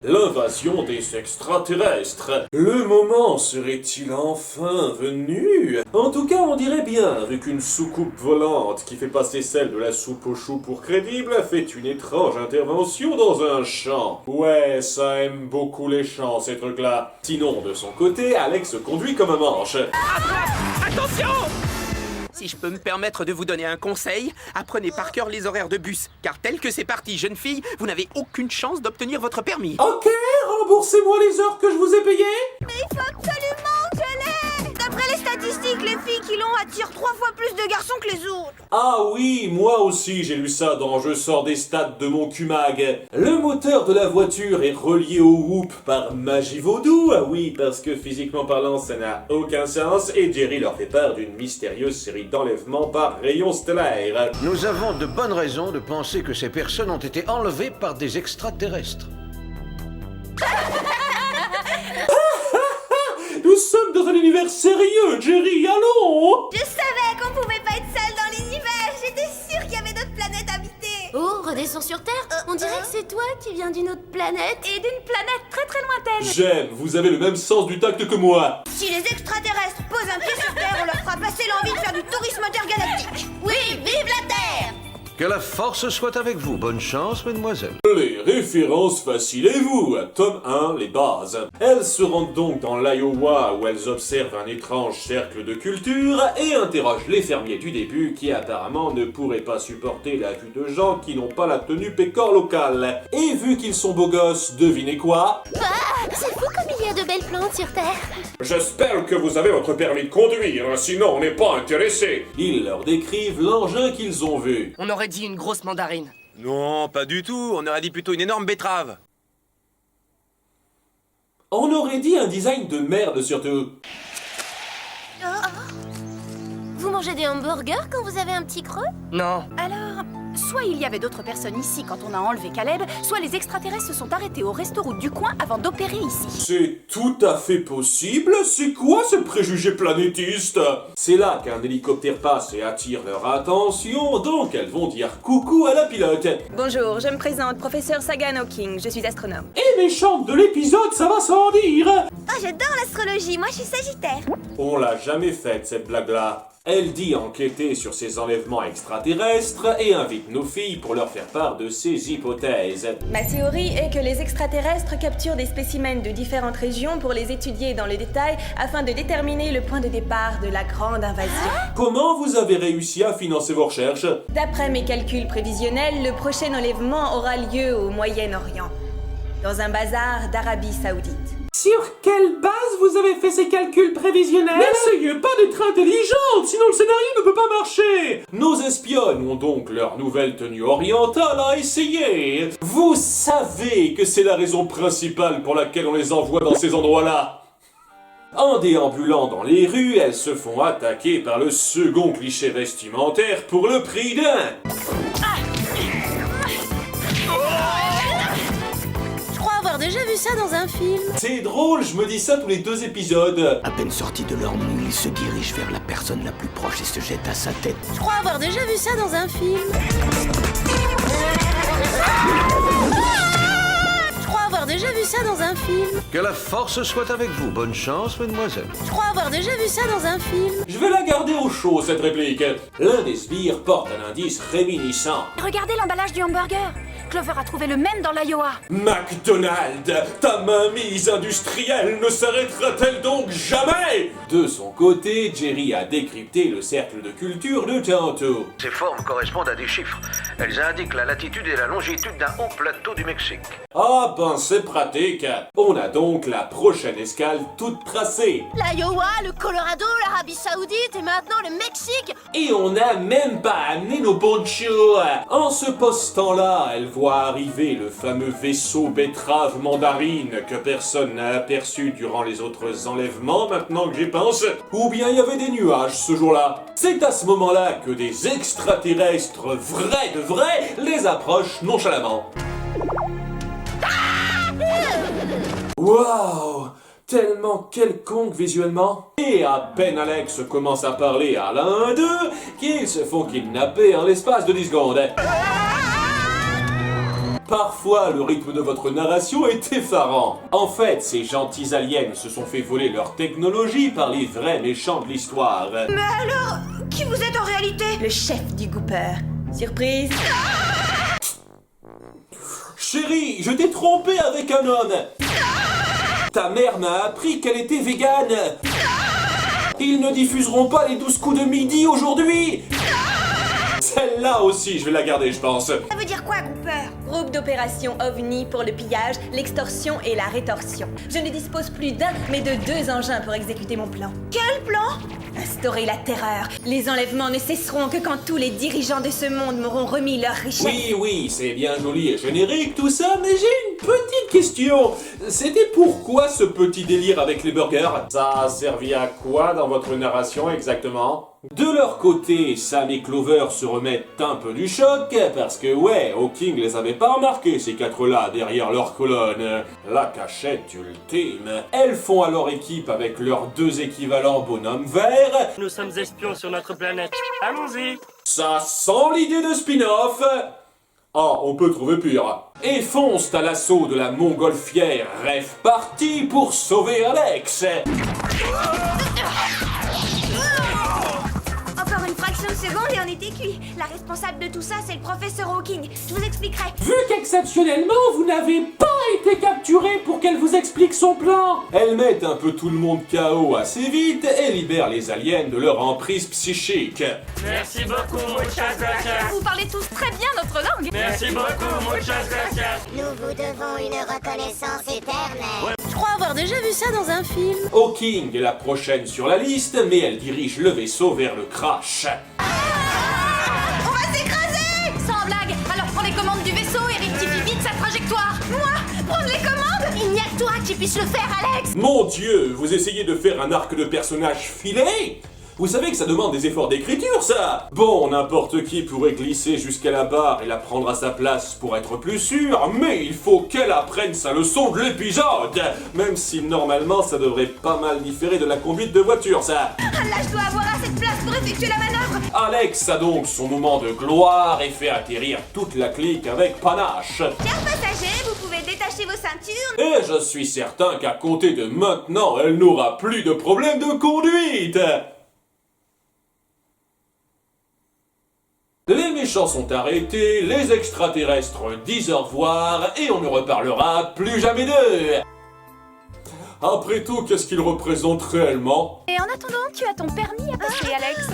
L'invasion des extraterrestres. Le moment serait-il enfin venu? En tout cas, on dirait bien, avec une soucoupe volante qui fait passer celle de la soupe aux choux pour crédible, fait une étrange intervention dans un champ. Ouais, ça aime beaucoup les champs, ces trucs-là. Sinon, de son côté, Alex se conduit comme un manche. Attention! Si je peux me permettre de vous donner un conseil, apprenez par cœur les horaires de bus, car tel que c'est parti, jeune fille, vous n'avez aucune chance d'obtenir votre permis. Ok, remboursez-moi les heures que je vous ai payées. Mais il faut absolument que je l'aie! D'après les statistiques, les filles qui l'ont attirent 3 fois plus de garçons que les autres. Ah oui, moi aussi j'ai lu ça dans Je sors des stats de mon Kumag. Le moteur de la voiture est relié au Whoop par magie vaudou. Ah oui, parce que physiquement parlant ça n'a aucun sens et Jerry leur fait part d'une mystérieuse série d'enlèvements par rayon stellaire. Nous avons de bonnes raisons de penser que ces personnes ont été enlevées par des extraterrestres. Nous sommes dans un univers sérieux, Jerry, allons! Je savais qu'on pouvait pas être seul dans l'univers. J'étais sûre qu'il y avait d'autres planètes habitées. Oh, redescends sur Terre. On dirait que c'est toi qui viens d'une autre planète. Et d'une planète très très lointaine. J'aime, vous avez le même sens du tact que moi. Si les extraterrestres posent un pied sur Terre, on leur fera passer l'envie de faire du tourisme intergalactique. Oui, vive la Terre! Que la force soit avec vous. Bonne chance, mesdemoiselles. Les références faciles et vous, tome 1, les bases. Elles se rendent donc dans l'Iowa où elles observent un étrange cercle de culture et interrogent les fermiers du début qui apparemment ne pourraient pas supporter la vue de gens qui n'ont pas la tenue pécor locale. Et vu qu'ils sont beaux gosses, devinez quoi? C'est fou comme il y a de belles plantes sur Terre. J'espère que vous avez votre permis de conduire, sinon on n'est pas intéressé. Ils leur décrivent l'engin qu'ils ont vu. On aurait dit une grosse mandarine. Non, pas du tout. On aurait dit plutôt une énorme betterave. On aurait dit un design de merde surtout. Vous mangez des hamburgers quand vous avez un petit creux? Non. Alors, soit il y avait d'autres personnes ici quand on a enlevé Caleb, soit les extraterrestres se sont arrêtés au resto-route du coin avant d'opérer ici. C'est tout à fait possible. C'est quoi ce préjugé planétiste? C'est là qu'un hélicoptère passe et attire leur attention, donc elles vont dire coucou à la pilote. Bonjour, je me présente, professeur Sagan Hawking, je suis astronome. Et méchante de l'épisode, ça va sans dire. Oh, j'adore l'astrologie. Moi, je suis Sagittaire. On l'a jamais faite cette blague-là. Elle dit enquêter sur ces enlèvements extraterrestres et invite nos filles pour leur faire part de ses hypothèses. Ma théorie est que les extraterrestres capturent des spécimens de différentes régions pour les étudier dans le détail afin de déterminer le point de départ de la grande invasion. Comment vous avez réussi à financer vos recherches? D'après mes calculs prévisionnels, le prochain enlèvement aura lieu au Moyen-Orient, dans un bazar d'Arabie Saoudite. Sur quelle base vous avez fait ces calculs prévisionnels? N'essayez pas d'être intelligente, sinon le scénario ne peut pas marcher. Nos espionnes ont donc leur nouvelle tenue orientale à essayer. Vous savez que c'est la raison principale pour laquelle on les envoie dans ces endroits-là. En déambulant dans les rues, elles se font attaquer par le second cliché vestimentaire pour le prix d'un. Je crois avoir déjà vu ça dans un film. C'est drôle, je me dis ça tous les 2 épisodes. À peine sorti de leur mou, il se dirige vers la personne la plus proche et se jette à sa tête. Je crois avoir déjà vu ça dans un film. Je crois avoir déjà vu ça dans un film. Que la force soit avec vous. Bonne chance, mesdemoiselles. Je crois avoir déjà vu ça dans un film. Je vais la garder au chaud, cette réplique. L'un des sbires porte un indice réminiscent. Regardez l'emballage du hamburger. Clover a trouvé le même dans l'Iowa. McDonald, ta mainmise industrielle ne s'arrêtera-t-elle donc jamais? De son côté, Jerry a décrypté le cercle de culture de tantôt. Ces formes correspondent à des chiffres. Elles indiquent la latitude et la longitude d'un haut plateau du Mexique. Ah ben c'est pratique. On a donc la prochaine escale toute tracée. L'Iowa, le Colorado, l'Arabie Saoudite et maintenant le Mexique. Et on n'a même pas amené nos ponchos. En se postant là, elle voit arriver le fameux vaisseau betterave mandarine que personne n'a aperçu durant les autres enlèvements, maintenant que j'y pense. Ou bien il y avait des nuages ce jour-là. C'est à ce moment-là que des extraterrestres vrais de vrais les approchent nonchalamment. Waouh! Tellement quelconque visuellement. Et à peine Alex commence à parler à l'un d'eux, qu'ils se font kidnapper en l'espace de 10 secondes. Parfois, le rythme de votre narration est effarant. En fait, ces gentils aliens se sont fait voler leur technologie par les vrais méchants de l'histoire. Mais alors, qui vous êtes en réalité? Le chef du Gooper. Surprise? Chérie, je t'ai trompé avec un homme. Ta mère m'a appris qu'elle était végane. Ils ne diffuseront pas les 12 coups de midi aujourd'hui. Celle-là aussi, je vais la garder, je pense. Ça veut dire quoi, Gooper? Groupe d'opération OVNI pour le pillage, l'extorsion et la rétorsion. Je ne dispose plus d'un, mais de 2 engins pour exécuter mon plan. Quel plan? Instaurer la terreur. Les enlèvements ne cesseront que quand tous les dirigeants de ce monde m'auront remis leur richesse. Oui, c'est bien joli et générique tout ça, mais j'ai une petite question. C'était pourquoi ce petit délire avec les burgers? Ça a servi à quoi dans votre narration exactement? De leur côté, Sam et Clover se remettent un peu du choc, parce que ouais, Hawking les avait pas remarqués ces 4-là derrière leur colonne. La cachette ultime. Elles font alors équipe avec leurs 2 équivalents bonhommes verts. Nous sommes espions sur notre planète. Allons-y. Ça sent l'idée de spin-off. Ah, on peut trouver pire. Et foncent à l'assaut de la montgolfière Rêve Party pour sauver Alex. Encore une fraction de seconde et on était cuit. La responsable de tout ça, c'est le professeur Hawking. Je vous expliquerai. Vu qu'exceptionnellement, vous n'avez pas été capturé pour qu'elle vous explique son plan. Elle met un peu tout le monde KO assez vite et libère les aliens de leur emprise psychique. Merci beaucoup, muchas gracias. Vous parlez tous très bien notre langue. Merci beaucoup, muchas gracias. Nous vous devons une reconnaissance éternelle. Je crois avoir déjà vu ça dans un film. Hawking est la prochaine sur la liste, mais elle dirige le vaisseau vers le crash. On va s'écraser! Sans blague. Alors prends les commandes du vaisseau et rectifie vite sa trajectoire. Moi? Prendre les commandes? Il n'y a que toi qui puisse le faire, Alex. Mon Dieu, vous essayez de faire un arc de personnage filé? Vous savez que ça demande des efforts d'écriture, ça! Bon, n'importe qui pourrait glisser jusqu'à la barre et la prendre à sa place pour être plus sûr, mais il faut qu'elle apprenne sa leçon de l'épisode! Même si normalement ça devrait pas mal différer de la conduite de voiture, ça! Ah, là, je dois avoir assez de place pour effectuer la manœuvre. Alex a donc son moment de gloire et fait atterrir toute la clique avec panache. Chers passagers, vous pouvez détacher vos ceintures. Et je suis certain qu'à compter de maintenant, elle n'aura plus de problème de conduite! Les méchants sont arrêtés, les extraterrestres disent au revoir et on ne reparlera plus jamais d'eux. Après tout, qu'est-ce qu'ils représentent réellement? Et en attendant, tu as ton permis à passer, Alex.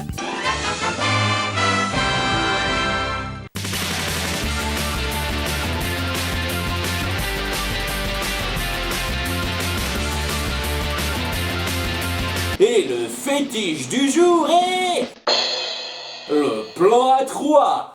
Et le fétiche du jour est... le plan à 3.